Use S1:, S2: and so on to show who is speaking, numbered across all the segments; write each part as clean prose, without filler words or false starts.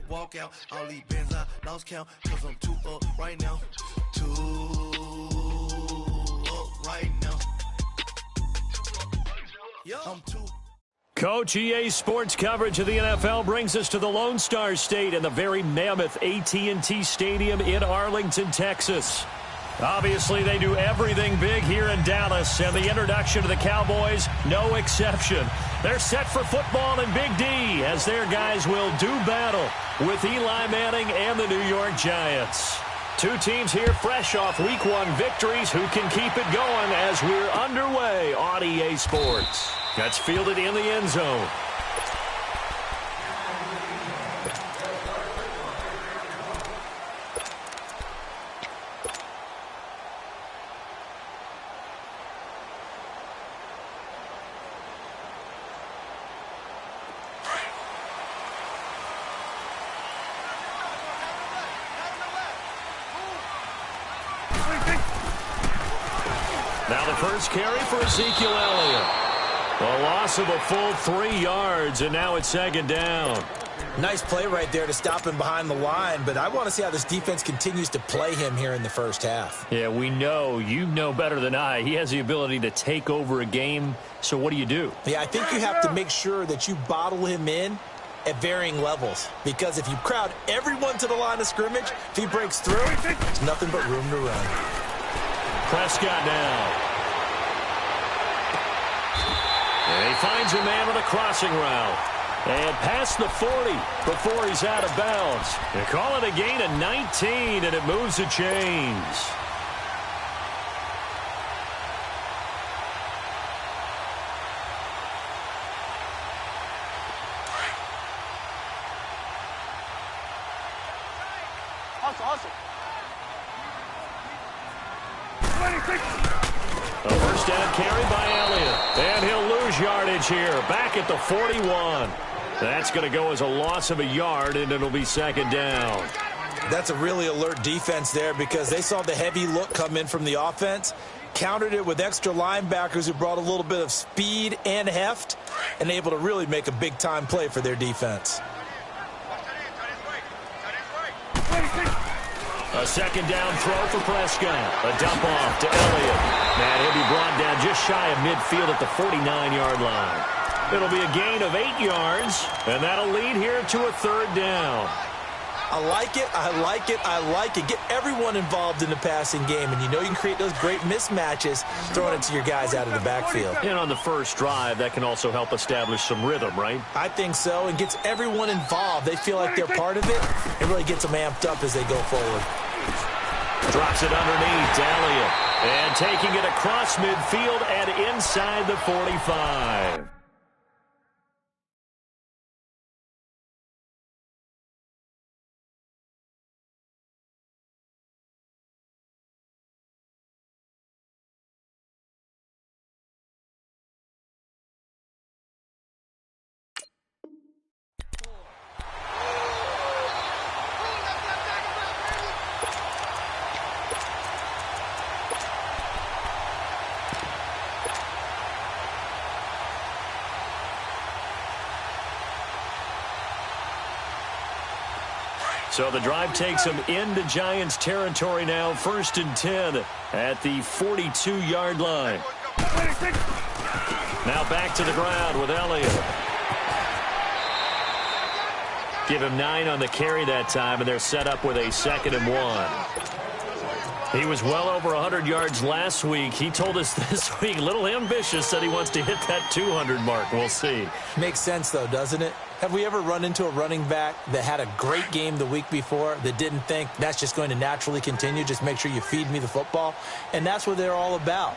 S1: walk out. All these bands I lost count, cause I'm too up right now. Too up right now. I'm too.
S2: Coach, EA Sports coverage of the NFL brings us to the Lone Star State in the very mammoth AT&T Stadium in Arlington, Texas. Obviously, they do everything big here in Dallas, and the introduction of the Cowboys, no exception. They're set for football in Big D, as their guys will do battle with Eli Manning and the New York Giants. Two teams here fresh off Week 1 victories who can keep it going as we're underway on EA Sports. That's fielded in the end zone. Now the first carry for Ezekiel Elliott. A loss of a full 3 yards, and now it's second down.
S3: Nice play right there to stop him behind the line, but I want to see how this defense continues to play him here in the first half.
S2: Yeah, we know. You know better than I. He has the ability to take over a game, so what do?
S3: Yeah, I think you have to make sure that you bottle him in at varying levels, because if you crowd everyone to the line of scrimmage, if he breaks through, there's nothing but room to run.
S2: Prescott now. And he finds a man on a crossing route. And past the 40 before he's out of bounds. They call it a gain of 19, and it moves the chains.
S4: Awesome.
S2: A first down carry by Elliott. And he'll lose yardage here. Back at the 41. That's going to go as a loss of a yard, and it'll be second down.
S3: That's a really alert defense there, because they saw the heavy look come in from the offense, countered it with extra linebackers who brought a little bit of speed and heft, and able to really make a big-time play for their defense.
S2: A second down throw for Prescott. A dump off to Elliott. And he'll be brought down just shy of midfield at the 49-yard line. It'll be a gain of 8 yards, and that'll lead here to a third down.
S3: I like it. Get everyone involved in the passing game, and you know you can create those great mismatches throwing it to your guys out of the backfield.
S2: And on the first drive, that can also help establish some rhythm, right?
S3: I think so, and gets everyone involved. They feel like they're part of it. It really gets them amped up as they go forward.
S2: Drops it underneath to Elliott. And taking it across midfield and inside the 45. So the drive takes them into Giants territory now, 1st and 10 at the 42-yard line. Now back to the ground with Elliott. Give him 9 on the carry that time, and they're set up with a 2nd and 1. He was well over 100 yards last week. He told us this week, a little ambitious, said he wants to hit that 200 mark. We'll see.
S3: Makes sense, though, doesn't it? Have we ever run into a running back that had a great game the week before that didn't think that's just going to naturally continue, just make sure you feed me the football? And that's what they're all about.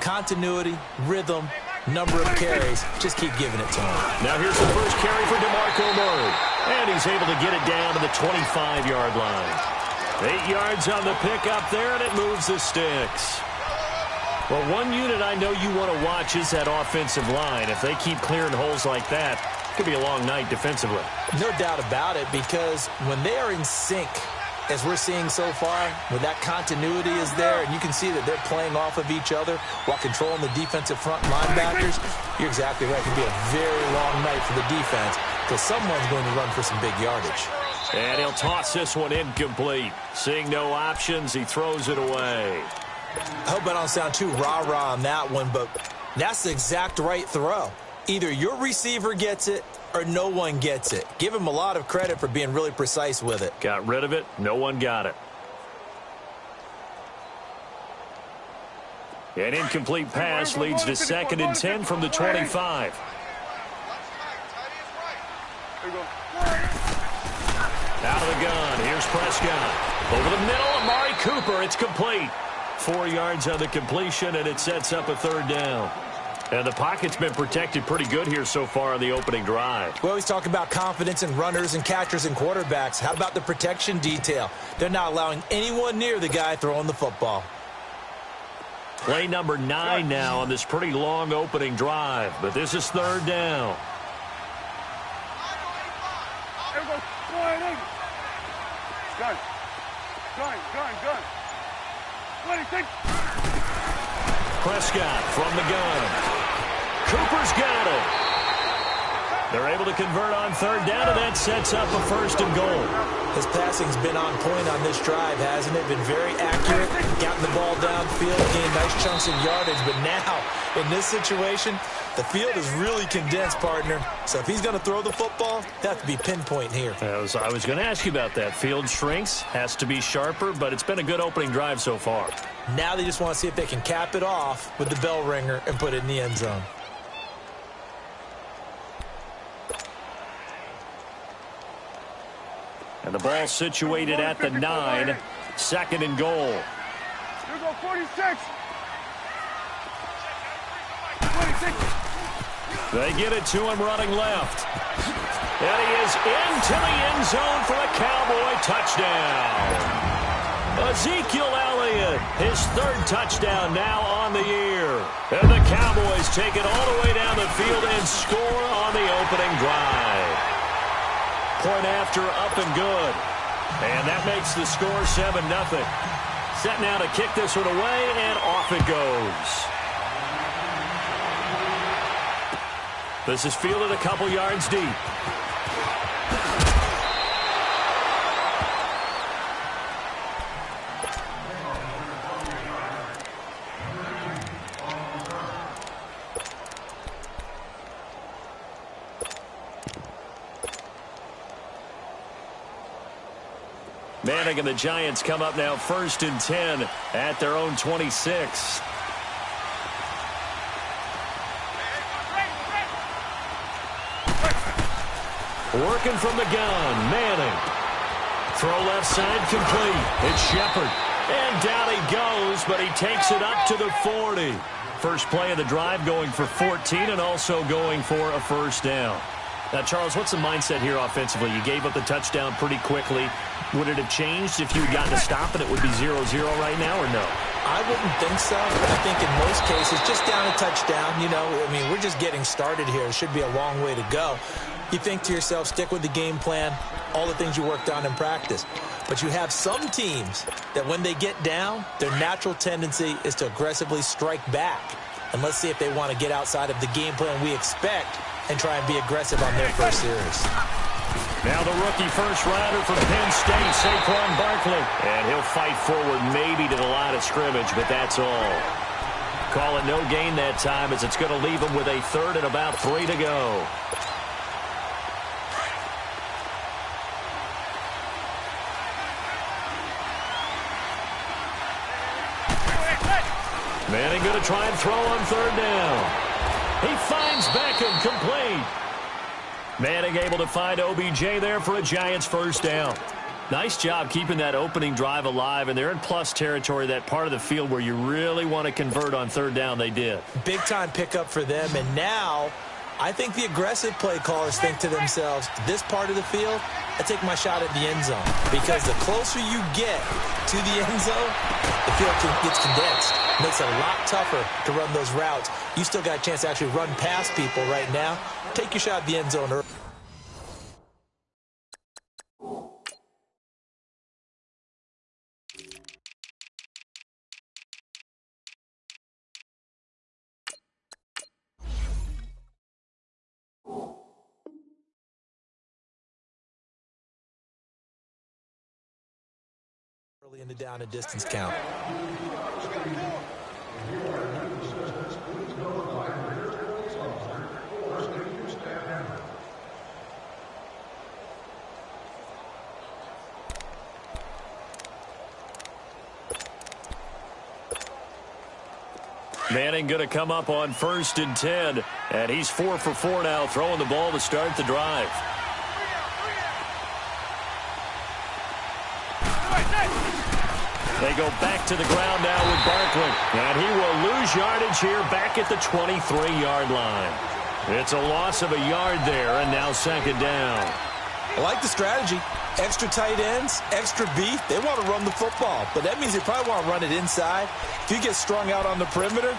S3: Continuity, rhythm, number of carries. Just keep giving it to him.
S2: Now here's the first carry for DeMarco Murray. And he's able to get it down to the 25-yard line. 8 yards on the pickup there, and it moves the sticks. Well, one unit I know you want to watch is that offensive line. If they keep clearing holes like that, it could be a long night defensively.
S3: No doubt about it, because when they are in sync, as we're seeing so far, when that continuity is there, and you can see that they're playing off of each other while controlling the defensive front linebackers, you're exactly right. It could be a very long night for the defense, because someone's going to run for some big yardage.
S2: And he'll toss this one incomplete. Seeing no options, he throws it away.
S3: I hope I don't sound too rah-rah on that one, but that's the exact right throw. Either your receiver gets it or no one gets it. Give him a lot of credit for being really precise with it.
S2: Got rid of it. No one got it. An incomplete pass leads to 2nd and 10 from the 25. Out of the gun. Here's Prescott. Over the middle, Amari Cooper. It's complete. 4 yards on the completion, and it sets up a 3rd down. And the pocket's been protected pretty good here so far on the opening drive.
S3: We always talk about confidence in runners and catchers and quarterbacks. How about the protection detail? They're not allowing anyone near the guy throwing the football.
S2: Play number 9 now on this pretty long opening drive, but this is 3rd down.
S4: Gun. What do you think?
S2: Prescott from the gun. Cooper's got it. They're able to convert on 3rd down, and that sets up a 1st and goal.
S3: His passing's been on point on this drive, hasn't it? Been very accurate, gotten the ball downfield, gained nice chunks of yardage. But now, in this situation, the field is really condensed, partner. So if he's going to throw the football, he'll have to be pinpoint here.
S2: I was going to ask you about that. Field shrinks, has to be sharper, but it's been a good opening drive so far.
S3: Now they just want to see if they can cap it off with the bell ringer and put it in the end zone.
S2: And the ball situated at the 9. 2nd and goal.
S4: Here go 46. 46.
S2: They get it to him running left. And he is into the end zone for a Cowboy touchdown. Ezekiel Elliott, his 3rd touchdown now on the year. And the Cowboys take it all the way down the field and score on the opening drive. Point after, up and good. And that makes the score 7-0. Set now to kick this one away, and off it goes. This is fielded a couple yards deep. Manning and the Giants come up now 1st and 10 at their own 26. Working from the gun, Manning. Throw left side complete. It's Shepard. And down he goes, but he takes it up to the 40. First play of the drive going for 14 and also going for a 1st down. Now, Charles, what's the mindset here offensively? You gave up the touchdown pretty quickly. Would it have changed if you had gotten a stop and it would be 0-0 right now, or no?
S3: I wouldn't think so. I think in most cases, just down a touchdown, you know, I mean, we're just getting started here. It should be a long way to go. You think to yourself, stick with the game plan, all the things you worked on in practice. But you have some teams that when they get down, their natural tendency is to aggressively strike back. And let's see if they want to get outside of the game plan we expect and try and be aggressive on their first series.
S2: Now the rookie first rounder from Penn State, Saquon Barkley. And he'll fight forward maybe to the line of scrimmage, but that's all. Call it no gain that time as it's going to leave him with a 3rd and about 3 to go. Manning going to try and throw on 3rd down. He finds Beckham complete. Manning able to find OBJ there for a Giants 1st down. Nice job keeping that opening drive alive, and they're in plus territory, that part of the field where you really want to convert on 3rd down. They did. Big-time pickup for them, and now I think the aggressive play callers think to themselves, this part of the field, I take my shot at the end zone. Because the closer you get to the end zone, the field gets condensed. Makes it a lot tougher to run those routes. You still got a chance to actually run past people right now. Take your shot at the end zone early.
S3: early in the down and distance count.
S2: Manning going to come up on 1st and 10. And he's 4 for 4 now, throwing the ball to start the drive. They go back to the ground now with Barkley. And he will lose yardage here back at the 23-yard line. It's a loss of a yard there, and now 2nd down.
S3: I like the strategy. Extra tight ends, extra beef. They want to run the football, but that means they probably want to run it inside. If you get strung out on the perimeter,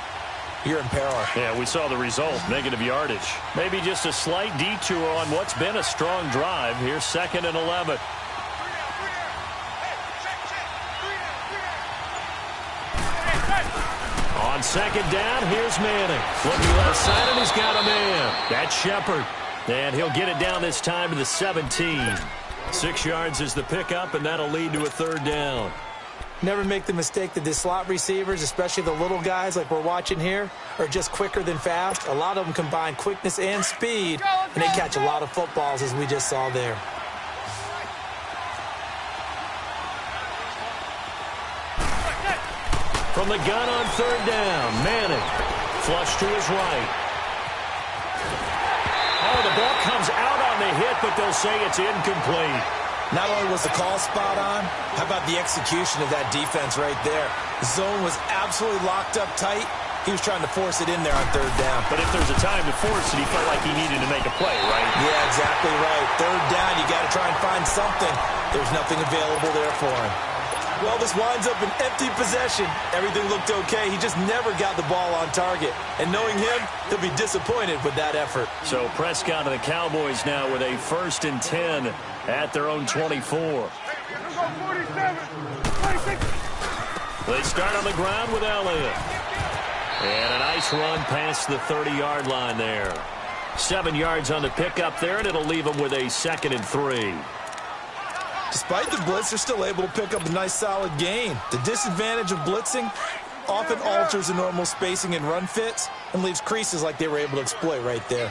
S3: you're in peril.
S2: Yeah, we saw the result, negative yardage. Maybe just a slight detour on what's been a strong drive. Here's 2nd and 11. On 2nd down, here's Manning. Looking left side, and he's got a man. That's Shepard. And he'll get it down this time to the 17. 6 yards is the pickup, and that'll lead to a 3rd down.
S3: Never make the mistake that the slot receivers, especially the little guys like we're watching here, are just quicker than fast. A lot of them combine quickness and speed, and they catch a lot of footballs, as we just saw there.
S2: From the gun on 3rd down, Manning. Flush to his right. Oh, the ball comes out on the hit, but they'll say it's incomplete.
S3: Not only was the call spot on, how about the execution of that defense right there? The zone was absolutely locked up tight. He was trying to force it in there on 3rd down.
S2: But if there's a time to force it, he felt like he needed to make a play, right?
S3: Yeah, exactly right. 3rd down, you got to try and find something. There's nothing available there for him. Well, this winds up an empty possession. Everything looked okay. He just never got the ball on target. And knowing him, he'll be disappointed with that effort.
S2: So Prescott and the Cowboys now with a 1st and 10 at their own 24. They start on the ground with Elliott. And a nice run past the 30-yard line there. 7 yards on the pickup there, and it'll leave them with a 2nd and 3.
S3: Despite the blitz, they're still able to pick up a nice solid gain. The disadvantage of blitzing often alters the normal spacing and run fits and leaves creases like they were able to exploit right there.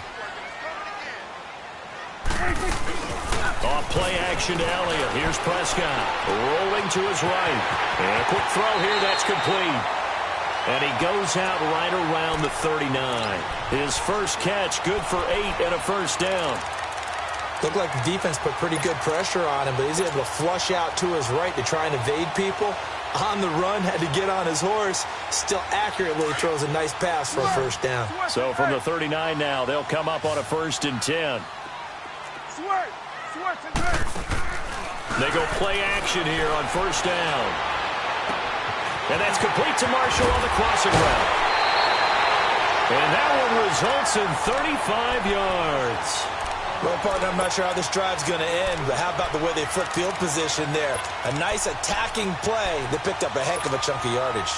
S2: Off play action to Elliott. Here's Prescott rolling to his right. And a quick throw here, that's complete. And he goes out right around the 39. His first catch, good for 8 and a 1st down.
S3: Looked like the defense put pretty good pressure on him, but he's able to flush out to his right to try and evade people. On the run, had to get on his horse. Still accurately throws a nice pass for a 1st down.
S2: So from the 39 now, they'll come up on a 1st and 10. They go play action here on 1st down. And that's complete to Marshall on the crossing route. And that one results in 35 yards.
S3: Well, partner, I'm not sure how this drive's going to end, but how about the way they flip field position there? A nice attacking play that picked up a heck of a chunk of yardage.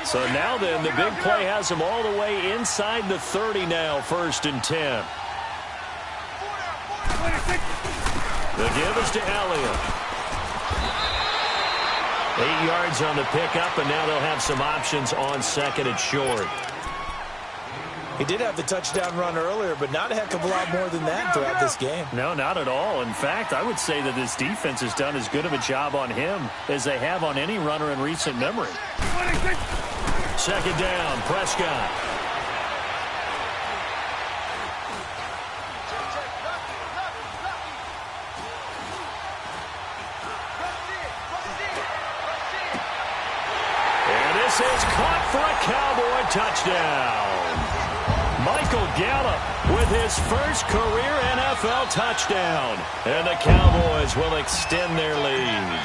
S2: So now then, the big play has them all the way inside the 30 now, 1st and 10. The give is to Elliott. 8 yards on the pickup, and now they'll have some options on 2nd and short.
S3: He did have the touchdown run earlier, but not a heck of a lot more than that throughout this game.
S2: No, not at all. In fact, I would say that this defense has done as good of a job on him as they have on any runner in recent memory. 2nd down, Prescott. And this is caught for a Cowboy touchdown. Michael Gallup with his first career NFL touchdown. And the Cowboys will extend their lead.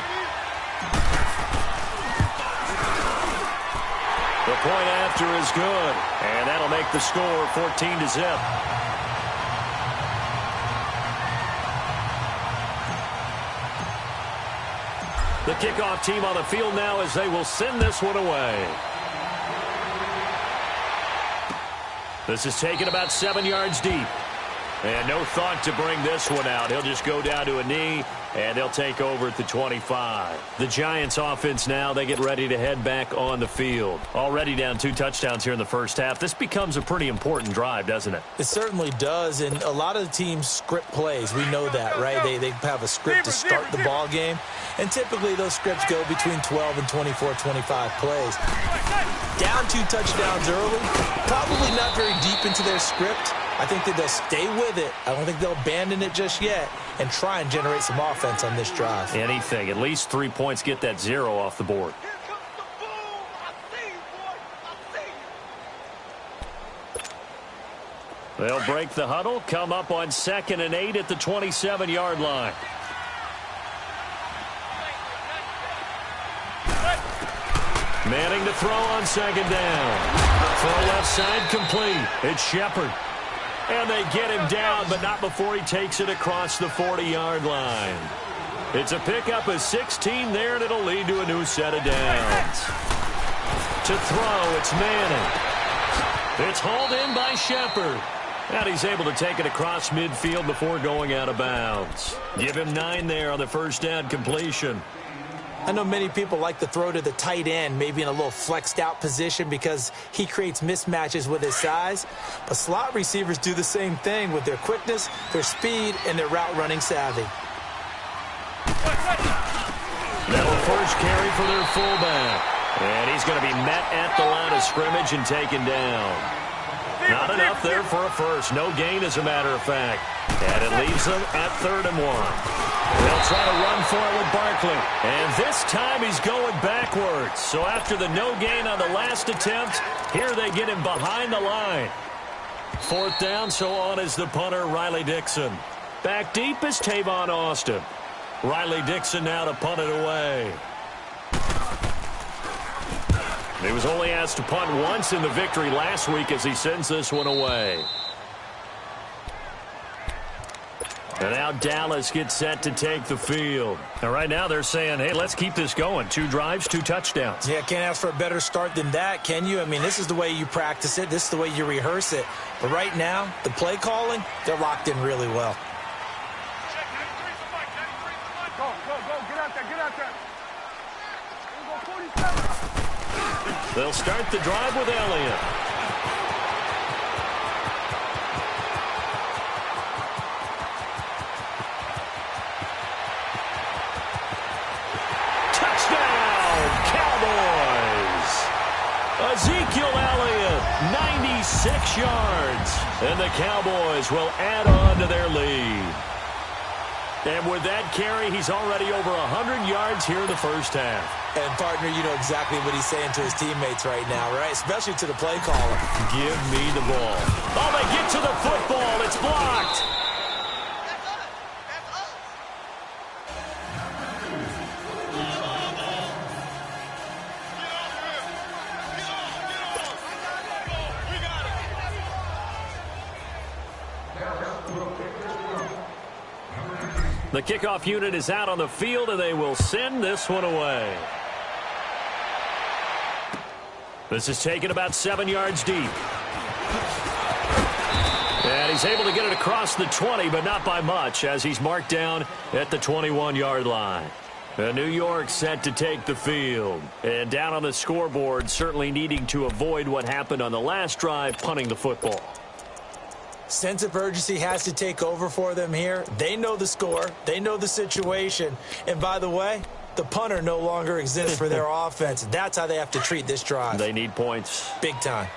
S2: The point after is good. And that'll make the score 14-0. The kickoff team on the field now as they will send this one away. This is taken about 7 yards deep. And no thought to bring this one out. He'll just go down to a knee, and they'll take over at the 25. The Giants offense now, they get ready to head back on the field. Already down 2 touchdowns here in the first half. This becomes a pretty important drive, doesn't it?
S3: It certainly does, and a lot of the teams script plays. We know that, right? They have a script to start the ball game, and typically those scripts go between 12 and 24, 25 plays. Down 2 touchdowns early, probably not very deep into their script. I think that they'll stay with it. I don't think they'll abandon it just yet and try and generate some offense on this drive.
S2: Anything. At least 3 points, get that 0 off the board. They'll break the huddle, come up on 2nd and 8 at the 27-yard line. Manning to throw on 2nd down. Throw left side complete. It's Shepard. And they get him down, but not before he takes it across the 40-yard line. It's a pickup of 16 there, and it'll lead to a new set of downs. To throw, it's Manning. It's hauled in by Shepard. And he's able to take it across midfield before going out of bounds. Give him 9 there on the first down completion.
S3: I know many people like to throw to the tight end, maybe in a little flexed out position because he creates mismatches with his size. But slot receivers do the same thing with their quickness, their speed, and their route running savvy.
S2: That'll first carry for their fullback. And he's going to be met at the line of scrimmage and taken down. Not enough there for a first. No gain, as a matter of fact. And it leaves them at 3rd and 1. They'll try to run for it with Barkley. And this time he's going backwards. So after the no gain on the last attempt, here they get him behind the line. 4th down, so on is the punter, Riley Dixon. Back deep is Tavon Austin. Riley Dixon now to punt it away. He was only asked to punt once in the victory last week as he sends this one away. And now Dallas gets set to take the field. And right now they're saying, hey, let's keep this going. 2 drives, 2 touchdowns.
S3: Yeah, can't ask for a better start than that, can you? I mean, this is the way you practice it. This is the way you rehearse it. But right now, the play calling, they're locked in really well.
S4: Go, get out there, get out there. We'll go 47.
S2: They'll start the drive with Elliott. Touchdown, Cowboys! Ezekiel Elliott, 96 yards. And the Cowboys will add on to their lead. And with that carry, he's already over 100 yards here in the first half.
S3: And, partner, you know exactly what he's saying to his teammates right now, right? Especially to the play caller.
S2: Give me the ball. Oh, they get to the football. It's blocked. The kickoff unit is out on the field, and they will send this one away. This is taken about 7 yards deep. And he's able to get it across the 20, but not by much, as he's marked down at the 21-yard line. New York set to take the field. And down on the scoreboard, certainly needing to avoid what happened on the last drive, punting the football.
S3: Sense of urgency has to take over for them here. They know the score. They know the situation. And by the way, the punter no longer exists for their offense. That's how they have to treat this drive.
S2: They need points.
S3: Big time.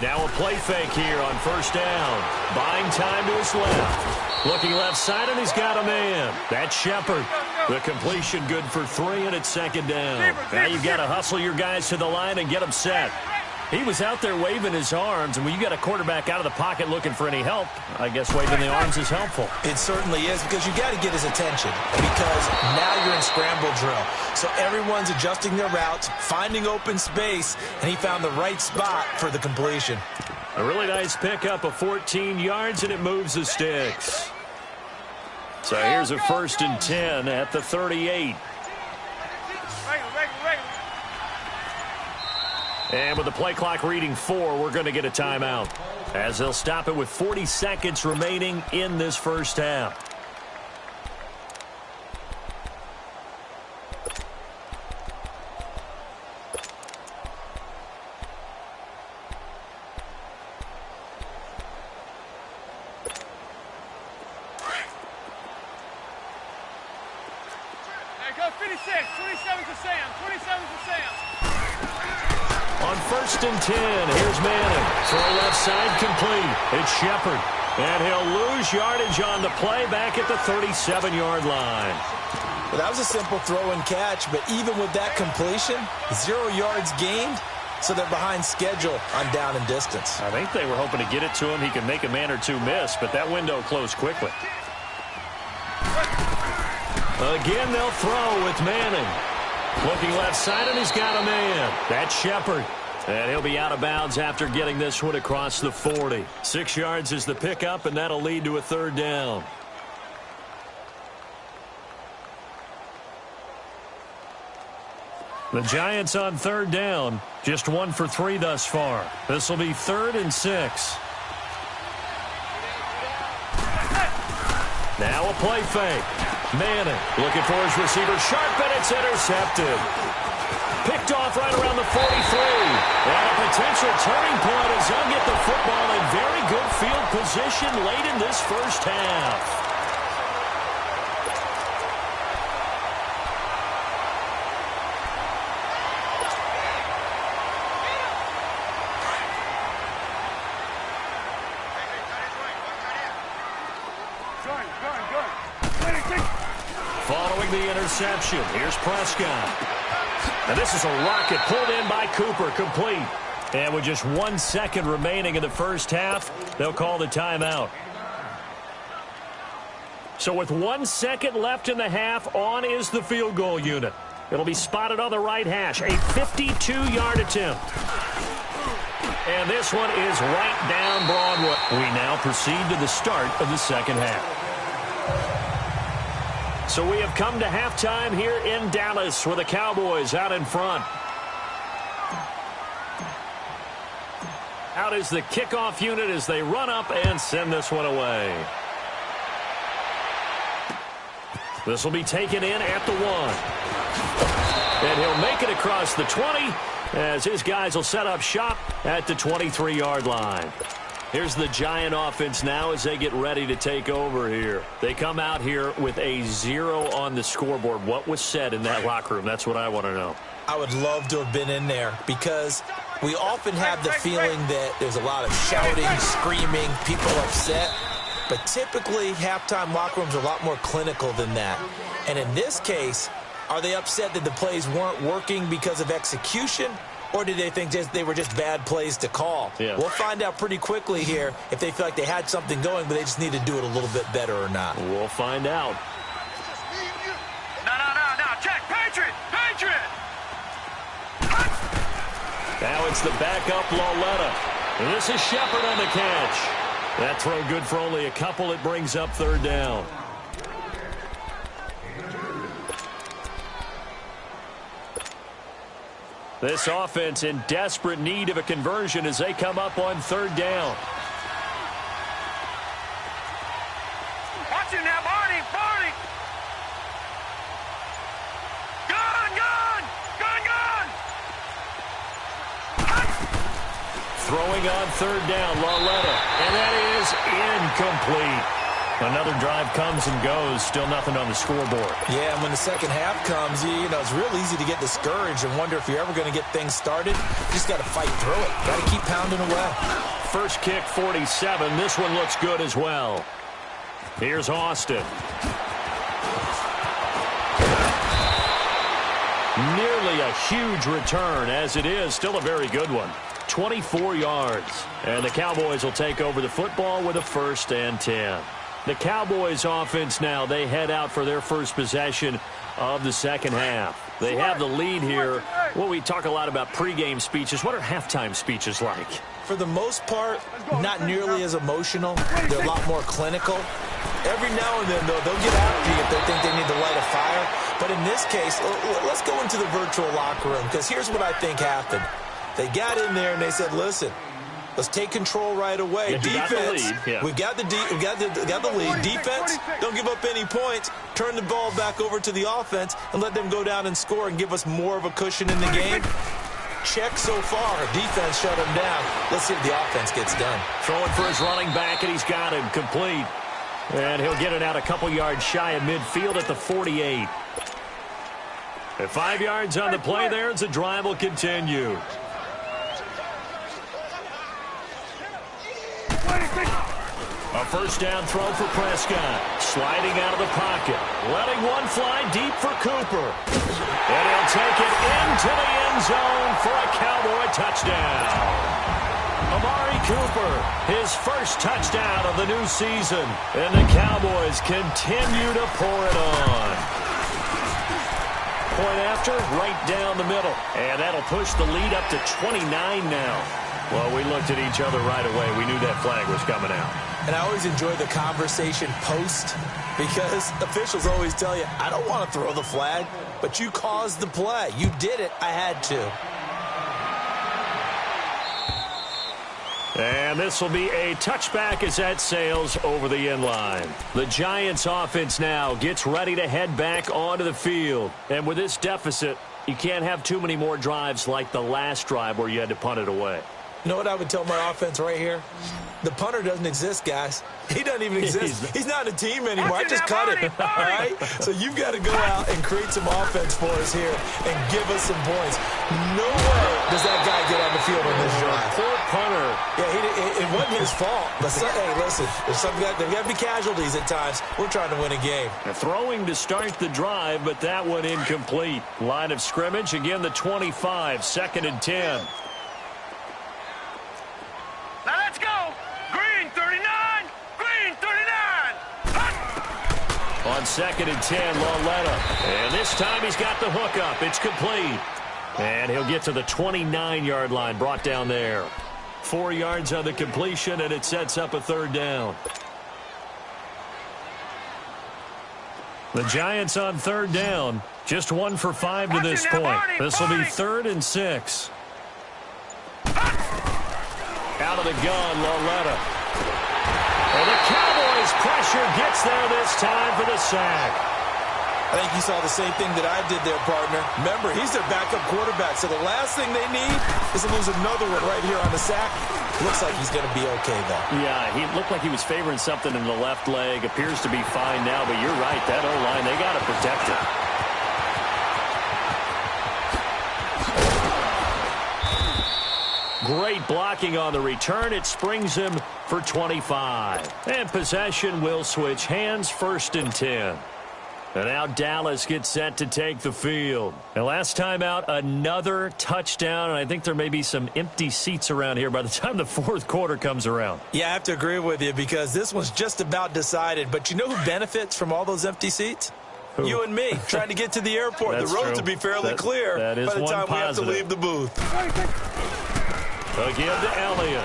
S2: Now a play fake here on first down. Buying time to his left. Looking left side, and he's got a man. That's Shepard. The completion good for 3, and it's 2nd down. Now you've got to hustle your guys to the line and get them set. He was out there waving his arms, and when you got a quarterback out of the pocket looking for any help, I guess waving the arms is helpful.
S3: It certainly is, because you got to get his attention, because now you're in scramble drill. So everyone's adjusting their routes, finding open space, and he found the right spot for the completion.
S2: A really nice pickup of 14 yards, and it moves the sticks. So here's a 1st and 10 at the 38. And with the play clock reading 4, we're going to get a timeout, as they'll stop it with 40 seconds remaining in this first half.
S4: Hey, go 56, 27 to Sam, 27 to Sam.
S2: On 1st and 10, here's Manning. Throw left side complete. It's Shepard. And he'll lose yardage on the play back at the 37-yard line.
S3: Well, that was a simple throw and catch, but even with that completion, 0 yards gained, so they're behind schedule on down and distance.
S2: I think they were hoping to get it to him. He could make a man or two miss, but that window closed quickly. Again, they'll throw with Manning. Looking left side, and he's got a man. That's Shepard. And he'll be out of bounds after getting this one across the 40. 6 yards is the pickup, and that'll lead to a 3rd down. The Giants on 3rd down. Just 1 for 3 thus far. This will be 3rd and 6. Now a play fake. Manning looking for his receiver. Sharp, and it's intercepted. Picked off right around the 43. And a potential turning point as he'll get the football in very good field position late in this first half. Following the interception, here's Prescott. And this is a rocket pulled in by Cooper, complete. And with just 1 second remaining in the first half, they'll call the timeout. So with 1 second left in the half, on is the field goal unit. It'll be spotted on the right hash, a 52-yard attempt. And this one is right down Broadway. We now proceed to the start of the second half. So we have come to halftime here in Dallas with the Cowboys out in front. Out is the kickoff unit as they run up and send this one away. This will be taken in at the 1. And he'll make it across the 20 as his guys will set up shop at the 23-yard line. Here's the Giant offense now as they get ready to take over here. They come out here with a 0 on the scoreboard. What was said in that locker room? That's what I want to know.
S3: I would love to have been in there because we often have the feeling that there's a lot of shouting, screaming, people upset. But typically, halftime locker rooms are a lot more clinical than that. And in this case, are they upset that the plays weren't working because of execution? Or did they think they were just bad plays to call?
S2: Yeah.
S3: We'll find out pretty quickly here if they feel like they had something going, but they just need to do it a little bit better or not.
S2: We'll find out.
S4: No. Check. Patriot.
S2: Now it's the backup Lauletta. And this is Shepard on the catch. That throw good for only a couple. It brings up 3rd down. This offense in desperate need of a conversion as they come up on 3rd down.
S4: Watch him now, Barney. Gun.
S2: Throwing on 3rd down, Lauletta. And that is incomplete. Another drive comes and goes. Still nothing on the scoreboard.
S3: Yeah, and when the second half comes, you know, it's real easy to get discouraged and wonder if you're ever going to get things started. You just got to fight through it. Got to keep pounding away.
S2: First kick, 47. This one looks good as well. Here's Austin. Nearly a huge return, as it is. Still a very good one. 24 yards. And the Cowboys will take over the football with a 1st and 10. The Cowboys offense now, they head out for their first possession of the second half. They have the lead here. Well, we talk a lot about pregame speeches. What are halftime speeches like?
S3: For the most part, not nearly as emotional. They're a lot more clinical. Every now and then, though, they'll get after you if they think they need to light a fire. But in this case, let's go into the virtual locker room, because here's what I think happened. They got in there and they said, listen, let's take control right away. Defense, we got the lead. Defense, don't give up any points. Turn the ball back over to the offense and let them go down and score and give us more of a cushion in the game. Check so far. Defense shut him down. Let's see if the offense gets done.
S2: Throwing for his running back, and he's got him complete. And he'll get it out a couple yards shy of midfield at the 48. At 5 yards on the play there as the drive will continue. A first down throw for Prescott. Sliding out of the pocket. Letting one fly deep for Cooper. And he'll take it into the end zone for a Cowboy touchdown. Amari Cooper, his first touchdown of the new season. And the Cowboys continue to pour it on. Point after, right down the middle. And that'll push the lead up to 29 now. Well, we looked at each other right away. We knew that flag was coming out.
S3: And I always enjoy the conversation post, because officials always tell you, I don't want to throw the flag, but you caused the play. You did it. I had to.
S2: And this will be a touchback as that sails over the end line. The Giants offense now gets ready to head back onto the field. And with this deficit, you can't have too many more drives like the last drive where you had to punt it away.
S3: You know what I would tell my offense right here? The punter doesn't exist, guys. He doesn't even exist. He's not a team anymore. I just cut him. All right? So you've got to go out and create some offense for us here and give us some points. No way does that guy get on the field on this drive.
S2: Poor punter.
S3: Yeah, it wasn't his fault. But hey, listen, there's got to be casualties at times. We're trying to win a game.
S2: Throwing to start the drive, but that one incomplete. Line of scrimmage, again the 25, 2nd and 10.
S4: Now let's go. Green 39. Green 39.
S2: On 2nd and 10, Lauletta. And this time he's got the hook up. It's complete. And he'll get to the 29-yard line, brought down there. 4 yards on the completion, and it sets up a 3rd down. The Giants on 3rd down. Just 1 for 5 to this point. This will be 3rd and 6. Out of the gun, Lauletta. And the Cowboys' pressure gets there this time for the sack.
S3: I think you saw the same thing that I did there, partner. Remember, he's their backup quarterback, so the last thing they need is to lose another one right here on the sack. Looks like he's going to be okay, though.
S2: Yeah, he looked like he was favoring something in the left leg. Appears to be fine now, but you're right. That O-line, they got to protect it. Great blocking on the return. It springs him for 25. And possession will switch hands, 1st and 10. And now Dallas gets set to take the field. And last time out, another touchdown. And I think there may be some empty seats around here by the time the 4th quarter comes around.
S3: Yeah, I have to agree with you, because this one's just about decided. But you know who benefits from all those empty seats? Who? You and me, trying to get to the airport. The roads will be fairly clear by the time we have to leave the booth.
S2: Again to Elliott.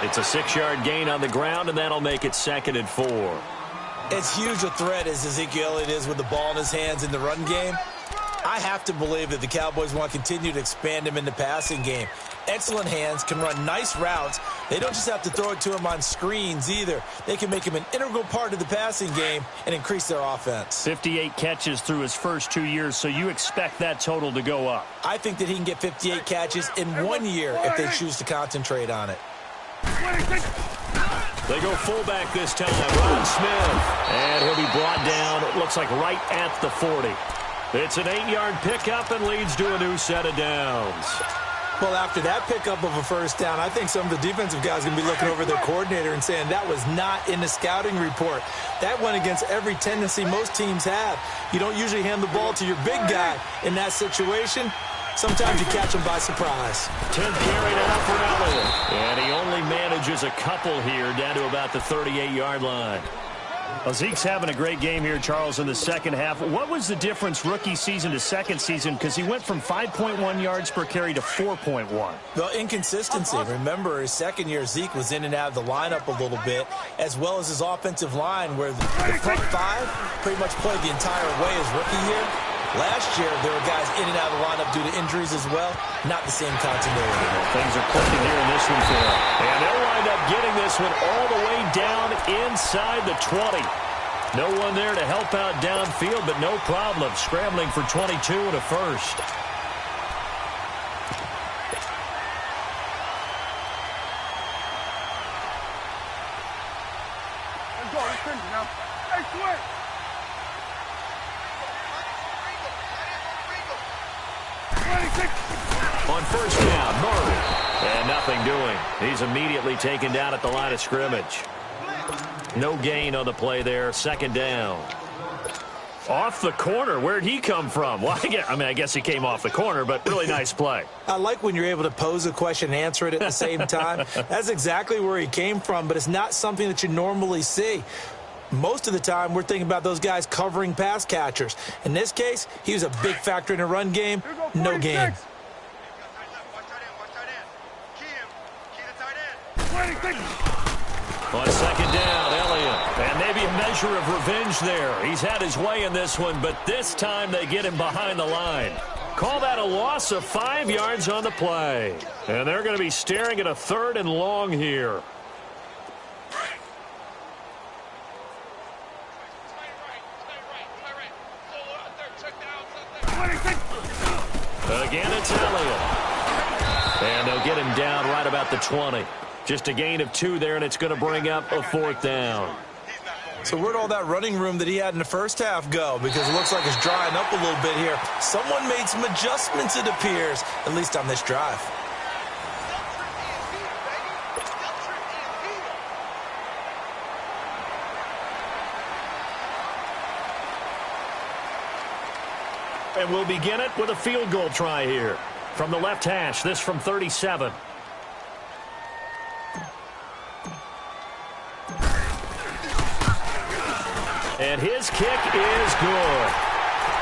S2: It's a 6-yard gain on the ground, and that'll make it 2nd and 4.
S3: As huge a threat as Ezekiel Elliott is with the ball in his hands in the run game, I have to believe that the Cowboys want to continue to expand him in the passing game. Excellent hands, can run nice routes. They don't just have to throw it to him on screens either. They can make him an integral part of the passing game and increase their offense.
S2: 58 catches through his first 2 years, so you expect that total to go up.
S3: I think that he can get 58 catches in 1 year if they choose to concentrate on it.
S2: They go fullback this time, Ron Smith. And he'll be brought down, it looks like right at the 40. It's an 8-yard pickup and leads to a new set of downs.
S3: Well, after that pickup of a first down, I think some of the defensive guys are going to be looking over their coordinator and saying that was not in the scouting report. That went against every tendency most teams have. You don't usually hand the ball to your big guy in that situation. Sometimes you catch him by surprise.
S2: 10th carry now for Elliott. And he only manages a couple here down to about the 38-yard line. Well, Zeke's having a great game here, Charles, in the second half. What was the difference rookie season to second season? Because he went from 5.1 yards per carry to 4.1.
S3: Well, inconsistency. Remember, his second year, Zeke was in and out of the lineup a little bit, as well as his offensive line, where the front five pretty much played the entire way his rookie year. Last year, there were guys in and out of the lineup due to injuries as well. Not the same continuity.
S2: Well, things are clicking here in this one for him. And they'll wind up getting this one all the way down inside the 20. No one there to help out downfield, but no problem. Scrambling for 22 and a first.
S4: Let's go. Let's finish now. Hey, switch.
S2: On first down, Murray. And nothing doing. He's immediately taken down at the line of scrimmage. No gain on the play there. Second down. Off the corner. Where'd he come from? Well, I guess he came off the corner, but really nice play.
S3: I like when you're able to pose a question and answer it at the same time. That's exactly where he came from, but it's not something that you normally see. Most of the time, we're thinking about those guys covering pass catchers. In this case, he was a big factor in the run game. No gain.
S2: On second down, Elliott. And maybe a measure of revenge there. He's had his way in this one, but this time they get him behind the line. Call that a loss of 5 yards on the play. And they're going to be staring at a 3rd and long here. Again, it's Elliott. And they'll get him down right about the 20. Just a gain of 2 there, and it's going to bring up a 4th down.
S3: So where'd all that running room that he had in the first half go? Because it looks like it's drying up a little bit here. Someone made some adjustments, it appears, at least on this drive.
S2: And we'll begin it with a field goal try here. From the left hash, this from 37. And his kick is good.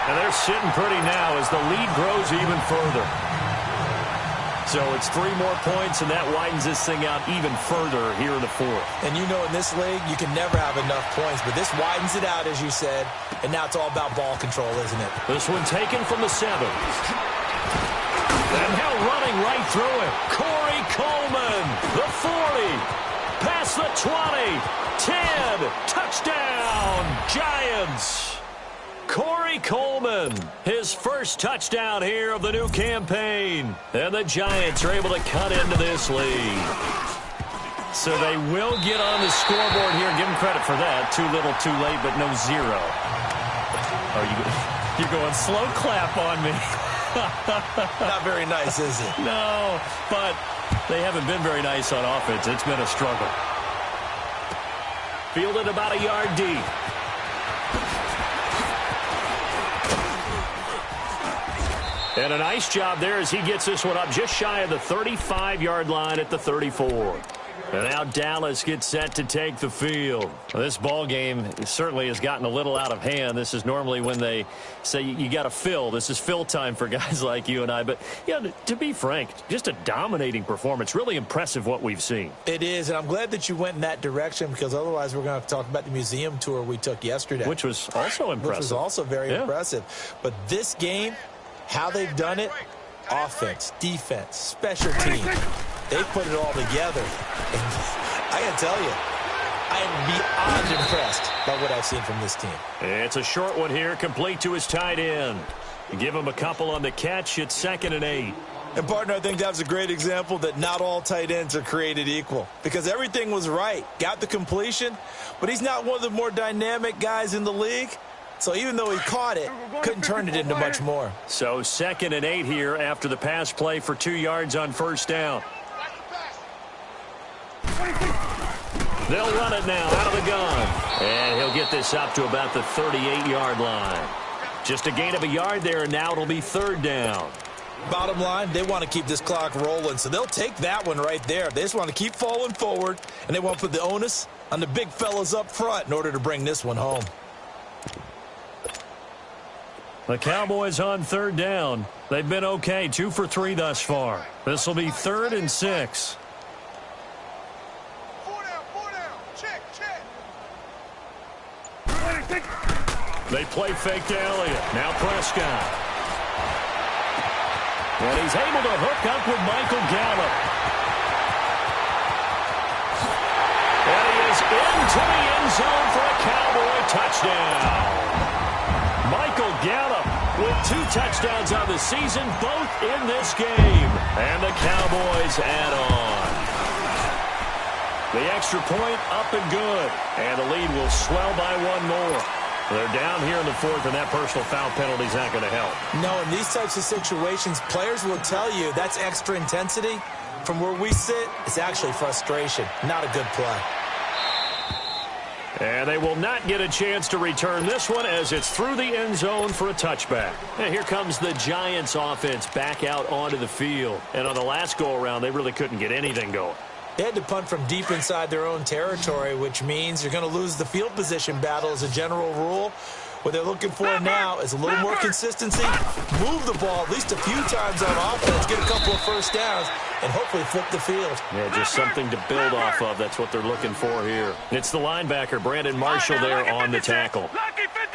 S2: And they're sitting pretty now as the lead grows even further. So it's 3 more points, and that widens this thing out even further here in the 4th.
S3: And you know in this league, you can never have enough points, but this widens it out, as you said, and now it's all about ball control, isn't it?
S2: This one taken from the 7. And now running right through it. Corey Coleman, the 40, past the 20, 10, touchdown, Giants. Corey Coleman, his first touchdown here of the new campaign. And the Giants are able to cut into this lead. So they will get on the scoreboard here. Give them credit for that. Too little, too late, but no 0. You're going slow clap on me.
S3: Not very nice, is it?
S2: No, but they haven't been very nice on offense. It's been a struggle. Fielded about a yard deep. And a nice job there as he gets this one up just shy of the 35-yard line at the 34. And now Dallas gets set to take the field. Well, this ball game certainly has gotten a little out of hand. This is normally when they say you got to fill. This is fill time for guys like you and I. But, yeah, to be frank, just a dominating performance. Really impressive what we've seen.
S3: It is, and I'm glad that you went in that direction because otherwise we're going to have to talk about the museum tour we took yesterday.
S2: Which was also impressive.
S3: Which was also very impressive. But this game, how they've done it, offense, defense, special teams, they put it all together. And I got to tell you, I am beyond impressed by what I've seen from this team.
S2: It's a short one here, complete to his tight end. Give him a couple on the catch. It's 2nd and 8.
S3: And, partner, I think that's a great example that not all tight ends are created equal because everything was right. Got the completion, but he's not one of the more dynamic guys in the league. So even though he caught it, couldn't turn it into much more.
S2: So 2nd and 8 here after the pass play for 2 yards on first down. They'll run it now out of the gun. And he'll get this up to about the 38-yard line. Just a gain of a yard there, and now it'll be 3rd down.
S3: Bottom line, they want to keep this clock rolling, so they'll take that one right there. They just want to keep falling forward, and they want to put the onus on the big fellas up front in order to bring this one home.
S2: The Cowboys on third down. They've been okay, 2 for 3 thus far. This will be 3rd and 6.
S4: Four down. Check.
S2: They play fake to Elliott. Now Prescott. And he's able to hook up with Michael Gallup. And he is into the end zone for a Cowboy touchdown. Michael Gallup with 2 touchdowns on the season, both in this game. And the Cowboys add on. The extra point up and good. And the lead will swell by 1 more. They're down here in the 4th, and that personal foul penalty is not going to help.
S3: No, in these types of situations, players will tell you that's extra intensity. From where we sit, it's actually frustration. Not a good play.
S2: And they will not get a chance to return this one as it's through the end zone for a touchback. And here comes the Giants offense back out onto the field. And on the last go-around, they really couldn't get anything going.
S3: They had to punt from deep inside their own territory, which means you're going to lose the field position battle as a general rule. What they're looking for now is a little more consistency, move the ball at least a few times on offense, get a couple of first downs, and hopefully flip the field.
S2: Yeah, just something to build off of. That's what they're looking for here. It's the linebacker, Brandon Marshall, there on the tackle.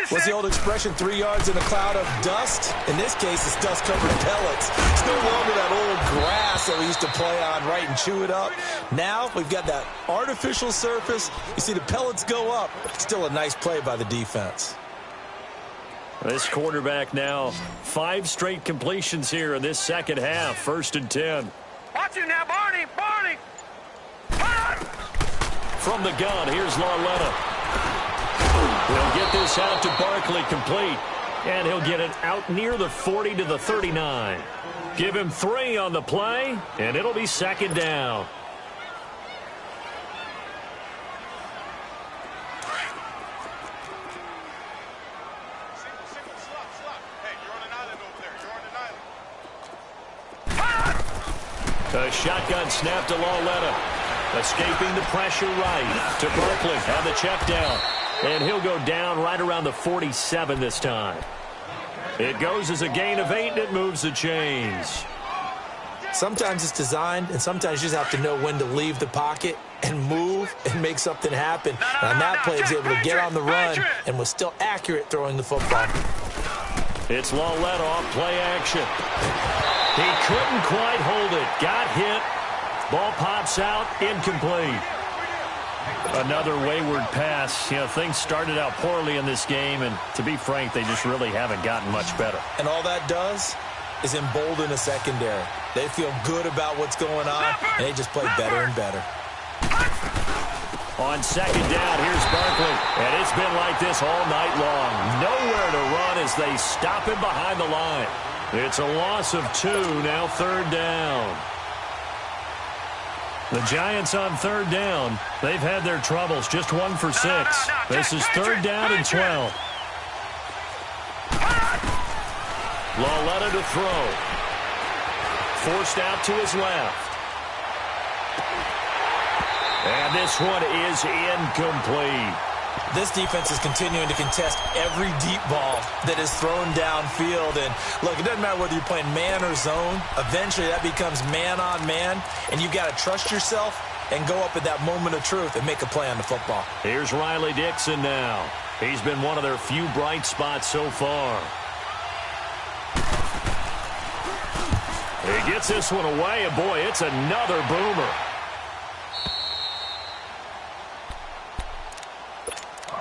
S3: What's the old expression, 3 yards in a cloud of dust? In this case, it's dust-covered pellets. It's no longer that old grass that we used to play on, right, and chew it up. Now we've got that artificial surface. You see the pellets go up. Still a nice play by the defense.
S2: This quarterback now 5 straight completions here in this second half. 1st and 10.
S4: Watch it now, Barney.
S2: From the gun, here's Lauletta. He'll get this out to Barkley, complete. And he'll get it out near the 40 to the 39. Give him 3 on the play, and it'll be 2nd down. A shotgun snap to Lauletta. Escaping the pressure right to Barkley on the check down. And he'll go down right around the 47 this time. It goes as a gain of 8, and it moves the chains.
S3: Sometimes it's designed, and sometimes you just have to know when to leave the pocket and move and make something happen. And on that play, he was able to get on the run and was still accurate throwing the football.
S2: It's Lauletta off play action. He couldn't quite hold it. Got hit. Ball pops out. Incomplete. Another wayward pass. You know, things started out poorly in this game, and to be frank, they just really haven't gotten much better.
S3: And all that does is embolden a secondary. They feel good about what's going on, and they just play better and better.
S2: On 2nd down, here's Barkley. And it's been like this all night long. Nowhere to run as they stop him behind the line. It's a loss of 2, now 3rd down. The Giants on 3rd down. They've had their troubles, just 1 for 6. This is 3rd down and 12. Lauletta to throw. Forced out to his left. And this one is incomplete.
S3: This defense is continuing to contest every deep ball that is thrown downfield. And, look, it doesn't matter whether you're playing man or zone. Eventually, that becomes man-on-man, and you've got to trust yourself and go up at that moment of truth and make a play on the football.
S2: Here's Riley Dixon now. He's been one of their few bright spots so far. He gets this one away, and, boy, it's another boomer.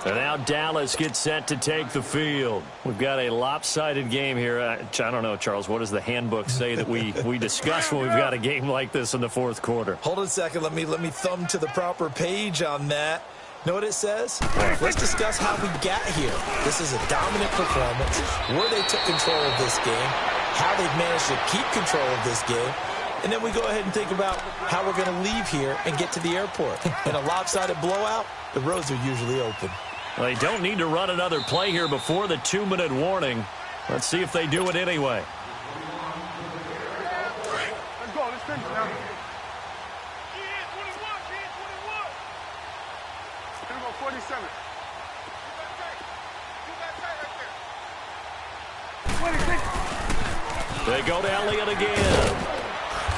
S2: And now Dallas gets set to take the field. We've got a lopsided game here. I don't know, Charles, what does the handbook say that we discuss when we've got a game like this in the 4th quarter?
S3: Hold on a second. Let me thumb to the proper page on that. Know what it says? Let's discuss how we got here. This is a dominant performance, where they took control of this game, how they've managed to keep control of this game, and then we go ahead and think about how we're going to leave here and get to the airport. In a lopsided blowout, the roads are usually open.
S2: They don't need to run another play here before the 2-minute warning. Let's see if they do it anyway.
S4: Let's go. Let's finish now. center.
S2: They go to Elliott again.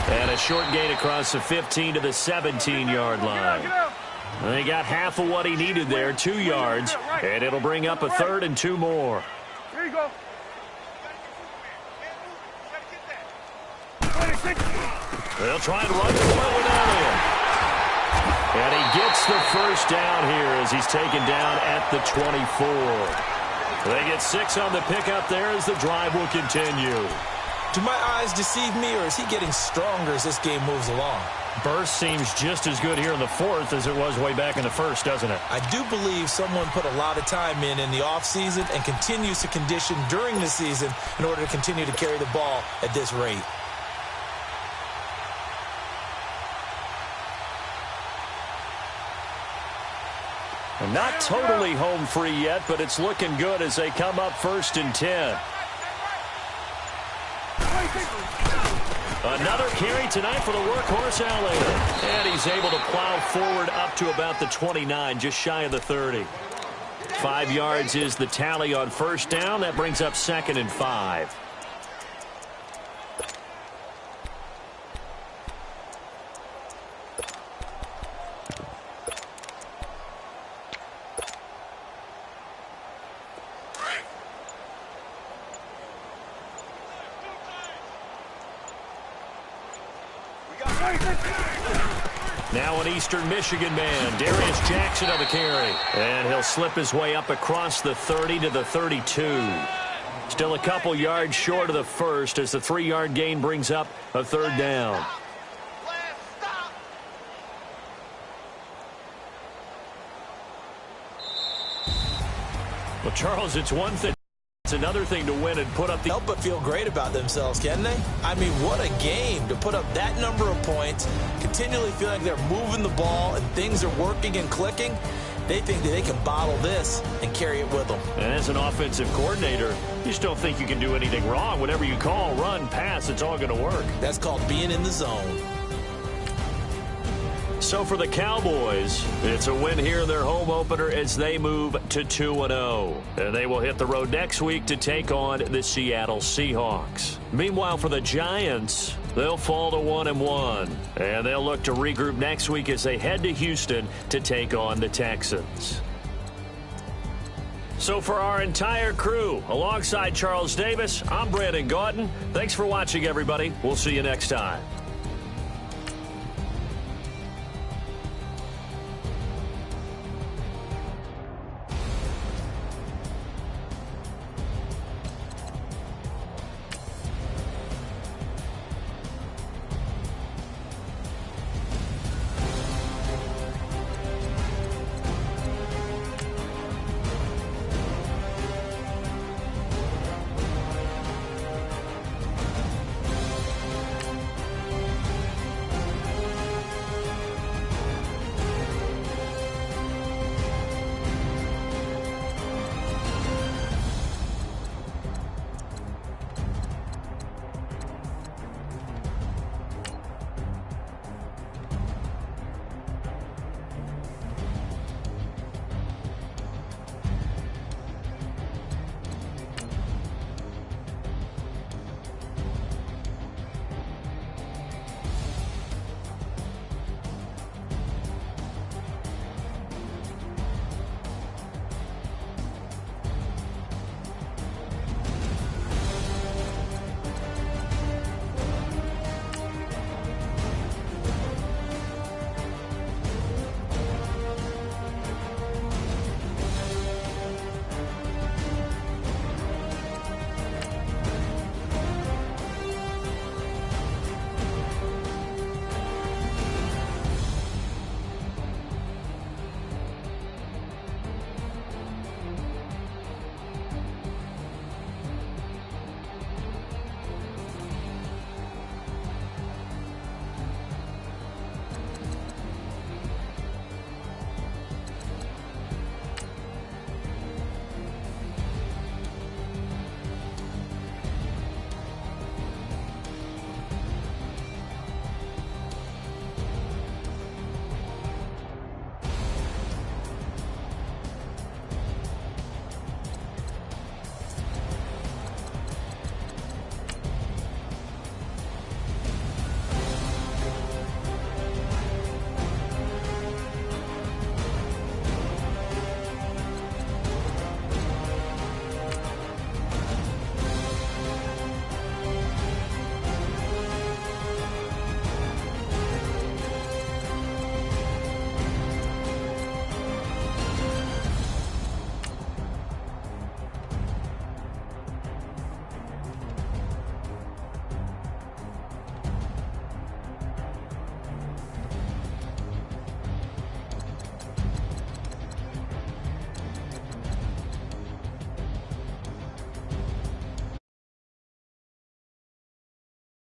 S2: And a short gain across the 15 to the 17-yard line. They got half of what he needed there, 2 yards. And it'll bring up a 3rd and 2 more.
S4: Here you go.
S2: They'll try and run the play with Elliott. And he gets the first down here as he's taken down at the 24. They get 6 on the pickup there as the drive will continue.
S3: Do my eyes deceive me, or is he getting stronger as this game moves along?
S2: Burst seems just as good here in the 4th as it was way back in the 1st, doesn't it?
S3: I do believe someone put a lot of time in the offseason and continues to condition during the season in order to continue to carry the ball at this rate.
S2: And not totally home free yet, but it's looking good as they come up 1st and 10. Another carry tonight for the workhorse Elliott. And he's able to plow forward up to about the 29, just shy of the 30. 5 yards is the tally on 1st down. That brings up 2nd and 5. Now an Eastern Michigan man, Darius Jackson on the carry. And he'll slip his way up across the 30 to the 32. Still a couple yards short of the 1st as the 3-yard gain brings up a 3rd down. Well, Charles, it's one thing. It's another thing to win and put up the...
S3: Help but feel great about themselves, can they? I mean, what a game to put up that number of points, continually feel like they're moving the ball and things are working and clicking. They think that they can bottle this and carry it with them.
S2: And as an offensive coordinator, you just don't think you can do anything wrong. Whatever you call, run, pass, it's all going to work.
S3: That's called being in the zone.
S2: So for the Cowboys, it's a win here in their home opener as they move to 2-0. And they will hit the road next week to take on the Seattle Seahawks. Meanwhile, for the Giants, they'll fall to 1-1. And they'll look to regroup next week as they head to Houston to take on the Texans. So for our entire crew, alongside Charles Davis, I'm Brandon Gautin. Thanks for watching, everybody. We'll see you next time.